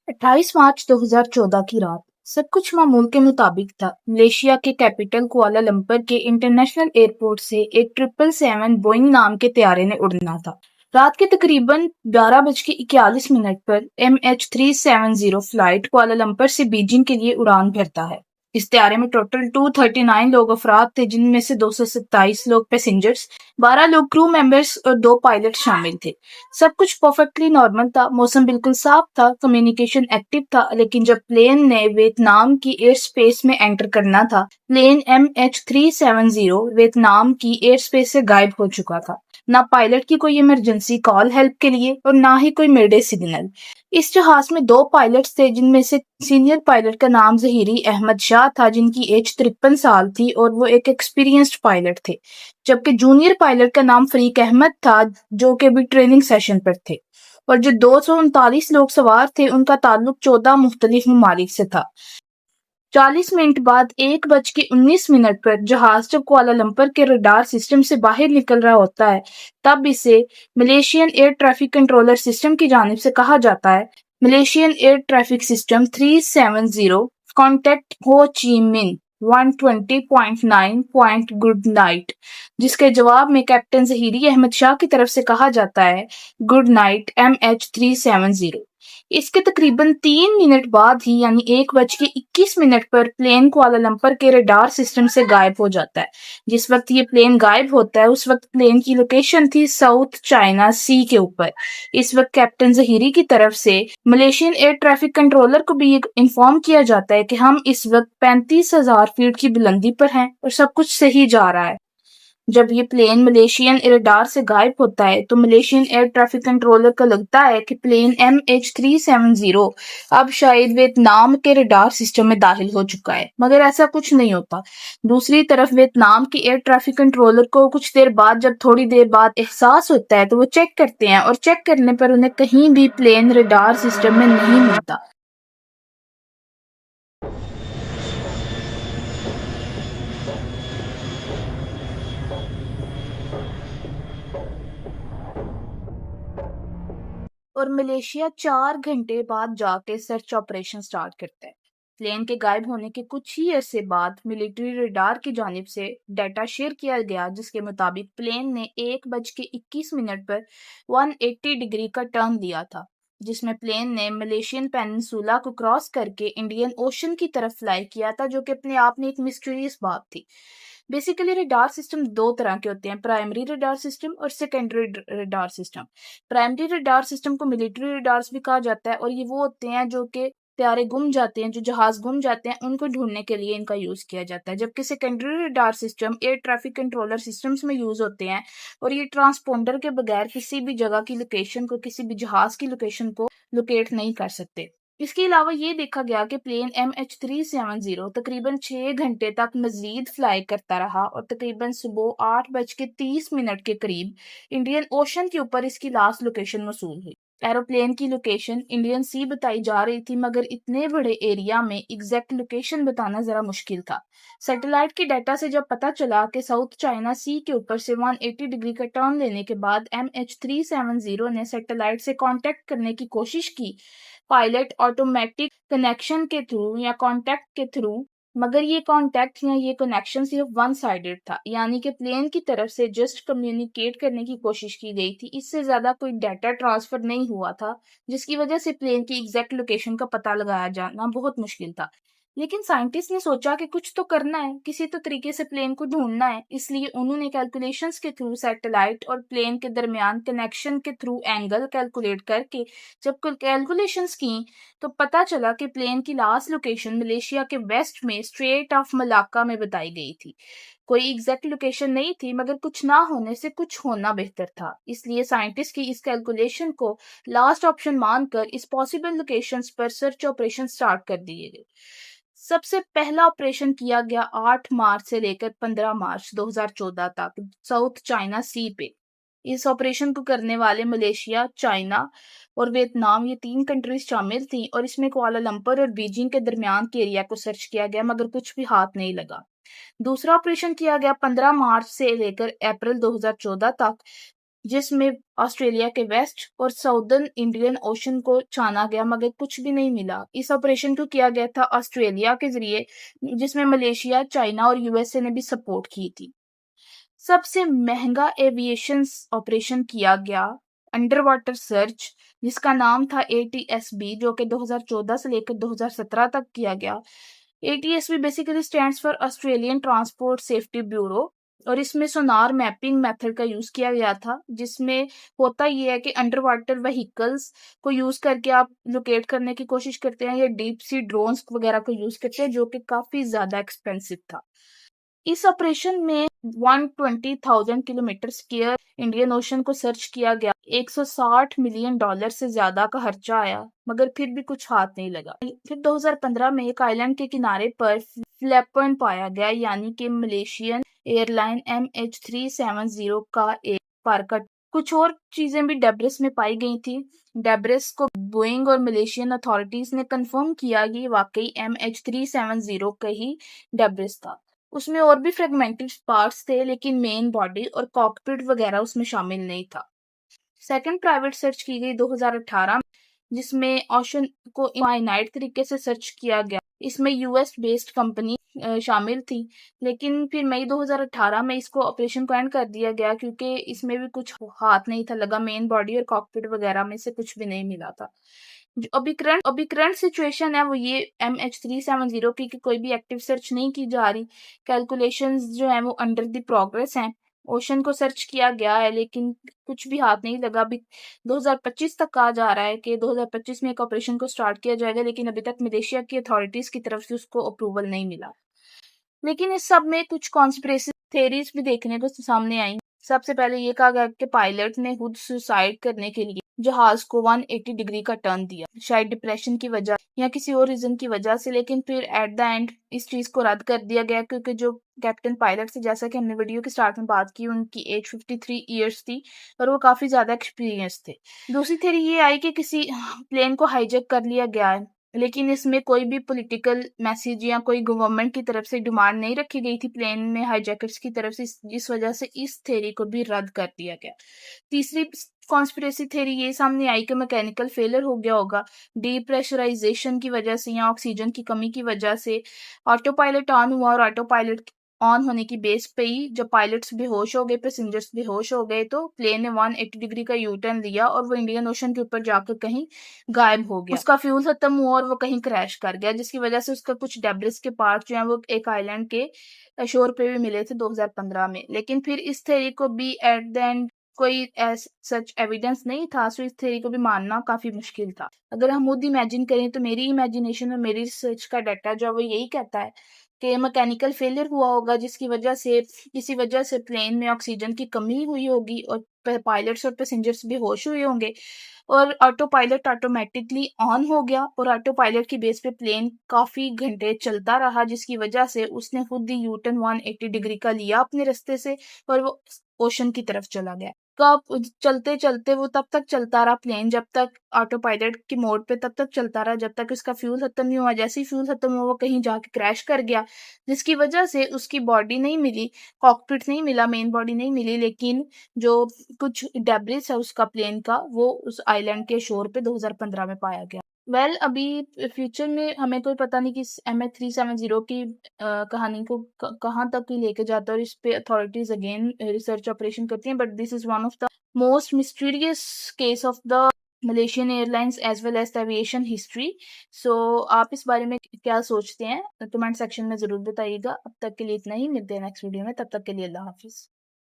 28 मार्च 2014 की रात सब कुछ मामूल के मुताबिक था। मलेशिया के कैपिटल कुआलालंपुर के इंटरनेशनल एयरपोर्ट से एक 777 बोइंग नाम के तैयारे ने उड़ना था। रात के तकरीबन 12:41 पर MH370 फ्लाइट कुआलालंपुर से बीजिंग के लिए उड़ान भरता है। इस तैयारे में टोटल 239 लोग अफराद थे, जिनमें से 227 लोग पैसेंजर्स, 12 लोग क्रू मेंबर्स और 2 पायलट शामिल थे। सब कुछ परफेक्टली नॉर्मल था, मौसम बिल्कुल साफ था, कम्युनिकेशन एक्टिव था, लेकिन जब प्लेन ने वियतनाम की एयर स्पेस में एंटर करना था, प्लेन MH370 वियतनाम की एयर स्पेस से गायब हो चुका था। ना पायलट की कोई इमरजेंसी कॉल हेल्प के लिए और ना ही कोई मेडे सिग्नल। इस जहाज में 2 पायलट्स थे, जिनमें से सीनियर पायलट का नाम ज़हीरी अहमद शाह था, जिनकी एज 53 साल थी और वो एक एक्सपीरियंस्ड पायलट थे। जबकि जूनियर पायलट का नाम फरीक अहमद था, जो कि अभी ट्रेनिंग सेशन पर थे। और जो 239 लोग सवार थे, उनका ताल्लुक 14 मुख्तलिफ ममालिक से था। 40 मिनट बाद 1:19 पर जहाज जब कुआलालंपुर के रडार सिस्टम से बाहर निकल रहा होता है, तब इसे Malaysian air traffic controller system की जानिब से कहा जाता है, Malaysian air traffic system 370 contact हो ची मिन 120.9 पॉइंट गुड नाइट, जिसके जवाब में कैप्टन ज़हीरी अहमद शाह की तरफ से कहा जाता है, गुड नाइट MH370। इसके तकरीबन 3 मिनट बाद ही यानी 1:21 पर प्लेन कुआलालंपुर के रडार सिस्टम से गायब हो जाता है। जिस वक्त ये प्लेन गायब होता है, उस वक्त प्लेन की लोकेशन थी साउथ चाइना सी के ऊपर। इस वक्त कैप्टन ज़हीरी की तरफ से मलेशियन एयर ट्रैफिक कंट्रोलर को भी ये इन्फॉर्म किया जाता है कि हम इस वक्त 35,000 फीट की बुलंदी पर हैं और सब कुछ सही जा रहा है। जब ये प्लेन मलेशियन रडार से गायब होता है, तो मलेशियन एयर ट्रैफिक कंट्रोलर को लगता है कि प्लेन MH370 अब शायद वियतनाम के रडार सिस्टम में दाखिल हो चुका है, मगर ऐसा कुछ नहीं होता। दूसरी तरफ वियतनाम की एयर ट्रैफिक कंट्रोलर को कुछ देर बाद, जब थोड़ी देर बाद एहसास होता है, तो वो चेक करते हैं और चेक करने पर उन्हें कहीं भी प्लेन रडार सिस्टम में नहीं मिलता। और मलेशिया 4 घंटे बाद जाके सर्च ऑपरेशन स्टार्ट करता है। प्लेन के गायब होने के कुछ ही अरसे बाद मिलिट्री रडार की जानिब से डाटा शेयर किया गया, जिसके मुताबिक प्लेन ने 1:21 पर 180 डिग्री का टर्न लिया था, जिसमें प्लेन ने मलेशियन पेनिनसुला को क्रॉस करके इंडियन ओशन की तरफ फ्लाई किया था, जो कि अपने आप में एक मिस्टीरियस बात थी। बेसिकली रडार सिस्टम दो तरह के होते हैं, प्राइमरी रडार सिस्टम और secondary radar system. Primary radar system को मिलिट्री रडार्स भी कहा जाता है, और ये वो होते हैं जो कि प्यारे गुम जाते हैं, जो जहाज गुम जाते हैं, उनको ढूंढने के लिए इनका यूज किया जाता है। जबकि secondary radar system air traffic controller systems में यूज होते हैं, और ये ट्रांसपोंडर के बगैर किसी भी जगह की लोकेशन को, किसी भी जहाज की लोकेशन को लोकेट नहीं कर सकते। इसके अलावा ये देखा गया कि प्लेन MH370 तकरीबन 6 घंटे तक मजीद फ्लाई करता रहा और तकरीबन सुबह 8:30 के करीब इंडियन ओशन के ऊपर इसकी लास्ट लोकेशन मौसूल हुई। एरोप्लेन की लोकेशन इंडियन सी बताई जा रही थी, मगर इतने बड़े एरिया में एग्जैक्ट लोकेशन बताना जरा मुश्किल था। सैटेलाइट के डाटा से जब पता चला कि साउथ चाइना सी के ऊपर से 180 डिग्री का टर्न लेने के बाद MH370 ने सैटेलाइट से कांटेक्ट करने की कोशिश की, पायलट ऑटोमेटिक कनेक्शन के थ्रू या कॉन्टैक्ट के थ्रू, मगर ये कॉन्टैक्ट या ये कनेक्शन सिर्फ वन साइडेड था, यानी कि प्लेन की तरफ से जस्ट कम्युनिकेट करने की कोशिश की गई थी, इससे ज़्यादा कोई डाटा ट्रांसफ़र नहीं हुआ था, जिसकी वजह से प्लेन की एग्जैक्ट लोकेशन का पता लगाया जाना बहुत मुश्किल था। लेकिन साइंटिस्ट ने सोचा कि कुछ तो करना है, किसी तो तरीके से प्लेन को ढूंढना है, इसलिए उन्होंने कैलकुलेशंस के थ्रू सैटेलाइट और प्लेन के दरमियान कनेक्शन के थ्रू एंगल कैलकुलेट करके जब कैलकुलेशंस की, तो पता चला कि प्लेन की लास्ट लोकेशन मलेशिया के वेस्ट में स्ट्रेट ऑफ मलाक्का में बताई गई थी। कोई एग्जैक्ट लोकेशन नहीं थी, मगर कुछ ना होने से कुछ होना बेहतर था, इसलिए साइंटिस्ट की इस कैलकुलेशन को लास्ट ऑप्शन मानकर इस पॉसिबल लोकेशंस पर सर्च ऑपरेशन स्टार्ट कर दिए गए। सबसे पहला ऑपरेशन किया गया 8 मार्च से लेकर 15 मार्च 2014 तक साउथ चाइना सी पे। इस ऑपरेशन को करने वाले मलेशिया, चाइना और वियतनाम, ये 3 कंट्रीज शामिल थी, और इसमें कुआलालंपुर और बीजिंग के दरमियान के एरिया को सर्च किया गया, मगर कुछ भी हाथ नहीं लगा। दूसरा ऑपरेशन किया गया 15 मार्च से लेकर अप्रैल 2014 तक, जिसमें ऑस्ट्रेलिया के वेस्ट और साउदर्न इंडियन ओशन को छाना गया, मगर कुछ भी नहीं मिला। इस ऑपरेशन को किया गया था ऑस्ट्रेलिया के ज़रिए, जिसमें मलेशिया, चाइना और यूएसए ने भी सपोर्ट की थी। सबसे महंगा एविएशन ऑपरेशन किया गया अंडर वाटर सर्च, जिसका नाम था ATSB, जो कि 2014 से लेकर 2017 तक किया गया। ATSB basically stands for Australian transport safety bureau, और इसमें सोनार मैपिंग मेथड का यूज़ किया गया था, जिसमें होता ये है कि अंडर वाटर व्हीकल्स को यूज़ करके आप लोकेट करने की कोशिश करते हैं, या डीप सी ड्रोन्स वगैरह को यूज़ करते हैं, जो कि काफ़ी ज़्यादा एक्सपेंसिव था। इस ऑपरेशन में 120,000 किलोमीटर स्क्वायर इंडियन ओशन को सर्च किया गया। $160 मिलियन से ज्यादा का खर्चा आया, मगर फिर भी कुछ हाथ नहीं लगा। फिर 2015 में एक आइलैंड के किनारे पर फ्लैपन पाया गया, यानी कि मलेशियन एयरलाइन MH370 का एक पार्का। कुछ और चीजें भी डेब्रिस में पाई गई थी। डेब्रिस को बोइंग और मलेशियन अथॉरिटीज ने कंफर्म किया कि वाकई MH370 का ही डेब्रिस था। उसमें और भी फ्रेगमेंटेड पार्ट्स थे, लेकिन मेन बॉडी और कॉकपिट वगैरह उसमें शामिल नहीं था। सेकंड प्राइवेट सर्च की गई 2018 में, जिसमें ओशन को इनफाइनाइट तरीके से सर्च किया गया। इसमें यूएस बेस्ड कंपनी शामिल थी, लेकिन फिर मई 2018 में इसको ऑपरेशन को एंड कर दिया गया, क्योंकि इसमें भी कुछ हाथ नहीं था लगा, मेन बॉडी और कॉकपिट वगैरह में से कुछ भी नहीं मिला था। जो अभी करंट सिचुएशन है वो ये MH370 की कि कोई भी एक्टिव सर्च नहीं की जा रही। कैलकुलेशंस जो है वो अंडर द प्रोग्रेस हैं। ओशन को सर्च किया गया है, लेकिन कुछ भी हाथ नहीं लगा। अभी 2025 तक कहा जा रहा है कि 2025 में एक ऑपरेशन को स्टार्ट किया जाएगा, लेकिन अभी तक मलेशिया की अथॉरिटीज की तरफ से उसको अप्रूवल नहीं मिला। लेकिन इस सब में कुछ कॉन्स्पिरेसी थेरीज भी देखने को सामने आई। सबसे पहले ये कहा गया कि पायलट ने खुद सुसाइड करने के लिए जहाज को 180 डिग्री का टर्न दिया, शायद डिप्रेशन की वजह या किसी और रीजन की वजह से। लेकिन फिर एट द एंड इस चीज को रद्द कर दिया गया, क्योंकि जो कैप्टन पायलट से, जैसा कि हमने वीडियो के स्टार्ट में बात की, उनकी एज 53 ईयर्स थी और वो काफी ज्यादा एक्सपीरियंस थे। दूसरी थ्योरी ये आई कि किसी प्लेन को हाईजैक कर लिया गया है, लेकिन इसमें कोई भी पॉलिटिकल मैसेज या कोई गवर्नमेंट की तरफ से डिमांड नहीं रखी गई थी प्लेन में हाईजैकर्स की तरफ से, जिस वजह से इस थ्योरी को भी रद्द कर दिया गया। तीसरी कॉन्स्पिरेसी थ्योरी ये सामने आई कि मैकेनिकल फेलियर हो गया होगा, डीप्रेशराइजेशन की वजह से या ऑक्सीजन की कमी की वजह से। ऑटो पायलट ऑन हुआ और ऑटो पायलट ऑन होने की बेस पे ही जब पायलट्स बेहोश हो गए, पैसेंजर्स बेहोश हो गए, तो प्लेन ने 180 डिग्री का यू टर्न लिया और वो इंडियन ओशन के ऊपर जाकर कहीं गायब हो गया। उसका फ्यूल खत्म हुआ और वो कहीं क्रैश कर गया, जिसकी वजह से उसका कुछ डेब्रिस के पार्ट जो है वो एक आइलैंड के शोर पे भी मिले थे 2015 में। लेकिन फिर इस थ्योरी को भी एट द एंड कोई सच एविडेंस नहीं था, सो इस थ्योरी को भी मानना काफी मुश्किल था। अगर हम खुद इमेजिन करें तो मेरी इमेजिनेशन और मेरी रिसर्च का डाटा जो है वो यही कहता है कि मैकेनिकल फेलियर हुआ होगा, जिसकी वजह से किसी वजह से प्लेन में ऑक्सीजन की कमी हुई होगी और पायलट्स और पैसेंजर्स बेहोश हुए होंगे, और ऑटो पायलट ऑटोमेटिकली ऑन हो गया और ऑटो पायलट की बेस पे प्लेन काफी घंटे चलता रहा, जिसकी वजह से उसने खुद ही यू टर्न 180 डिग्री का लिया अपने रास्ते से और वो ओशन की तरफ चला गया। कब चलते चलते वो तब तक चलता रहा प्लेन, जब तक ऑटो पायलट की मोड पे तब तक चलता रहा जब तक उसका फ्यूल खत्म नहीं हुआ। जैसे ही फ्यूल खत्म हुआ वो कहीं जाके क्रैश कर गया, जिसकी वजह से उसकी बॉडी नहीं मिली, कॉकपिट नहीं मिला, मेन बॉडी नहीं मिली, लेकिन जो कुछ डेब्रिस है उसका प्लेन का वो उस आइलैंड के शोर पे 2015 में पाया गया। अभी फ्यूचर में हमें कोई पता नहीं कि इस MH370 की कहानी को कहाँ तक ही लेके जाता है, और इस पे अथॉरिटीज अगेन रिसर्च ऑपरेशन करती हैं, but this is one of the most mysterious case of the Malaysian airlines as well as the aviation history. So आप इस बारे में क्या सोचते हैं, कमेंट सेक्शन में जरूर बताइएगा। अब तक के लिए इतना ही, मिलते हैं नेक्स्ट वीडियो में, तब तक के लिए अल्लाह हाफिज।